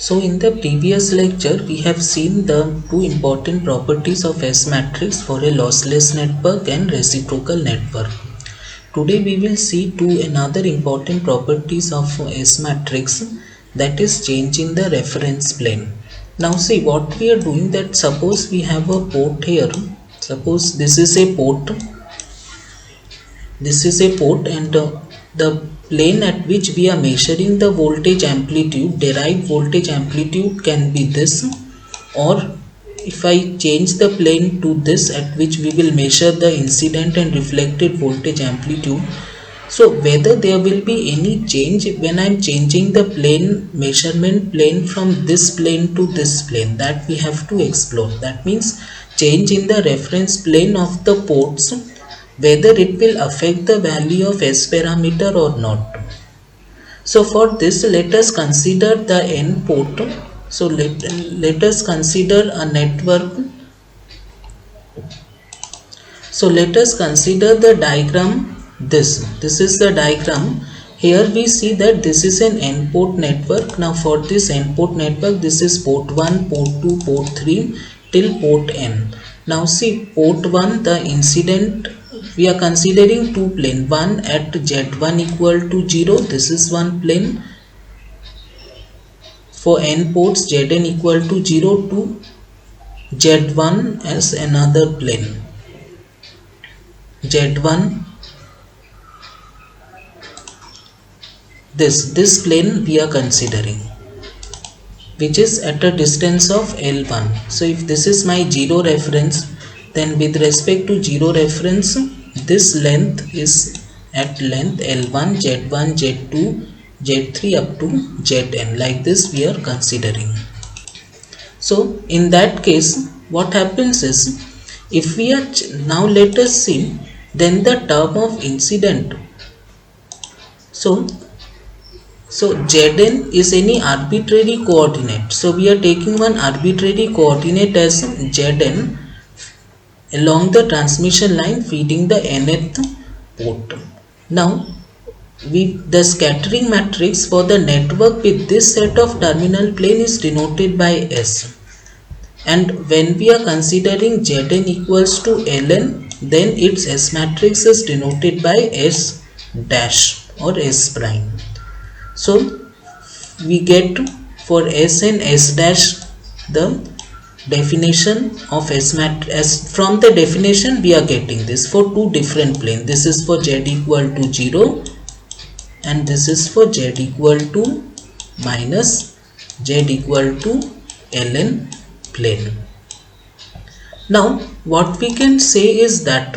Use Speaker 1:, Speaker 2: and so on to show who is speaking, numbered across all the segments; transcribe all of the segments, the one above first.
Speaker 1: So in the previous lecture we have seen the two important properties of S matrix for a lossless network and reciprocal network. Today we will see another important properties of S matrix, that is change in the reference plane. Now see what we are doing, that suppose we have a port here. Suppose this is a port and the plane at which we are measuring the voltage amplitude, derived voltage amplitude can be this, or if I change the plane to this at which we will measure the incident and reflected voltage amplitude. So whether there will be any change when I am changing the plane, measurement plane from this plane to this plane, that we have to explore. That means change in the reference plane of the ports, whether it will affect the value of S parameter or not. So for this let us consider the N port. So let us consider a network. So let us consider the diagram. This is the diagram. Here we see that this is an N port network. Now for this N port network, this is port 1, port 2, port 3 till port N. Now see port 1, the incident, we are considering two plane, one at Z1 equal to 0, this is one plane. For N ports Zn equal to 0 to Z1 as another plane. Z1, this plane we are considering, which is at a distance of L1. So if this is my 0 reference, then with respect to 0 reference, this length is at length L1, Z1, Z2, Z3 up to Zn. Like this we are considering. So in that case what happens is, if we are now let us see then the term of incident. So Zn is any arbitrary coordinate. So we are taking one arbitrary coordinate as Zn along the transmission line feeding the nth port. Now the scattering matrix for the network with this set of terminal plane is denoted by S. And when we are considering Zn equals to Ln, then its S matrix is denoted by S dash or S prime. So we get for S and S dash the definition of S matrix. From the definition we are getting this for two different planes. This is for Z equal to 0 and this is for Z equal to minus Z equal to Ln plane. Now what we can say is that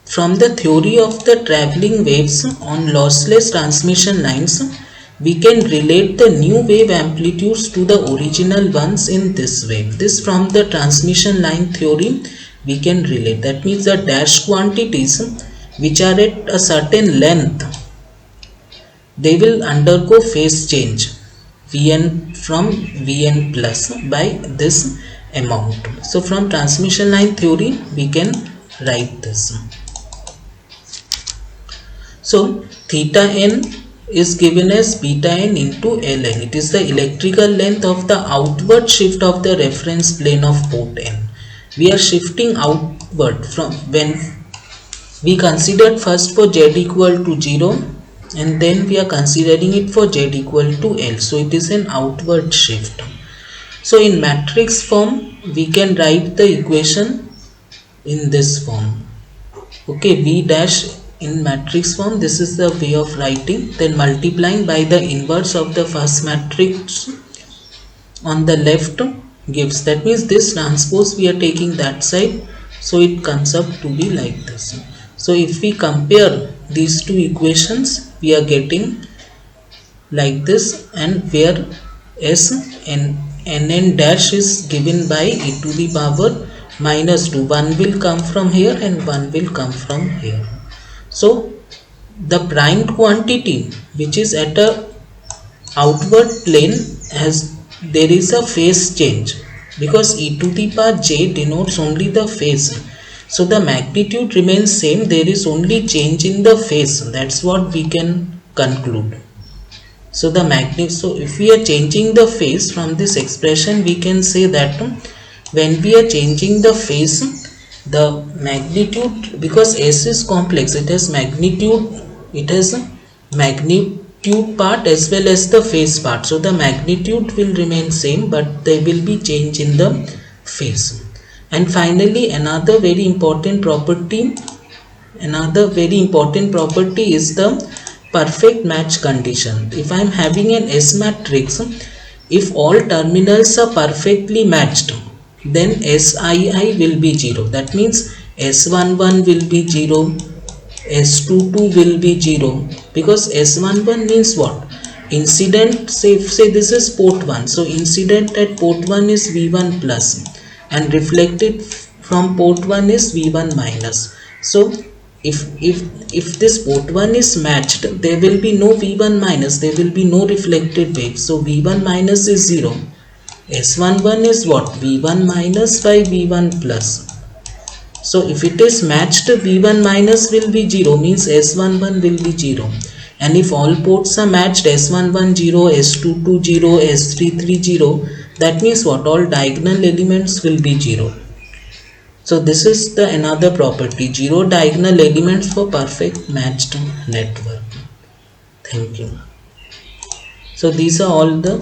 Speaker 1: from the theory of the traveling waves on lossless transmission lines, we can relate the new wave amplitudes to the original ones in this way. This from the transmission line theory we can relate. That means the dash quantities which are at a certain length, they will undergo phase change Vn from Vn plus by this amount. So from transmission line theory we can write this. So theta n is given as beta n into Ln. It is the electrical length of the outward shift of the reference plane of port n. We are shifting outward from when we considered first for Z equal to 0 and then we are considering it for Z equal to L. So it is an outward shift. So in matrix form we can write the equation in this form. Okay, V dash in matrix form, this is the way of writing, then multiplying by the inverse of the first matrix on the left gives, that means this transpose we are taking that side, so it comes up to be like this. So if we compare these two equations we are getting like this, and where S and Nn dash is given by e to the power minus 2, one will come from here and one will come from here. So the primed quantity which is at a outward plane there is a phase change, because e to the power j denotes only the phase. So the magnitude remains same, there is only change in the phase. That's what we can conclude. So the magnitude, so if we are changing the phase from this expression, we can say that when we are changing the phase, the magnitude, because S is complex, it has magnitude, it has a magnitude part as well as the phase part. So the magnitude will remain same, but there will be change in the phase. And finally, another very important property is the perfect match condition. If I am having an S matrix, if all terminals are perfectly matched, then Sii will be 0. That means S11 will be 0, S22 will be 0, because S11 means what? Incident, say this is port 1, so incident at port 1 is V1 plus and reflected from port 1 is V1 minus. So if this port 1 is matched, there will be no V1 minus, there will be no reflected wave. So V1 minus is 0. S11 is what? V1 minus by V1 plus. So if it is matched, V1 minus will be 0, means S11 will be 0. And if all ports are matched, S11 0, S22 0, S33 0, that means what? All diagonal elements will be 0. So this is the another property, 0 diagonal elements for perfect matched network. Thank you. So these are all the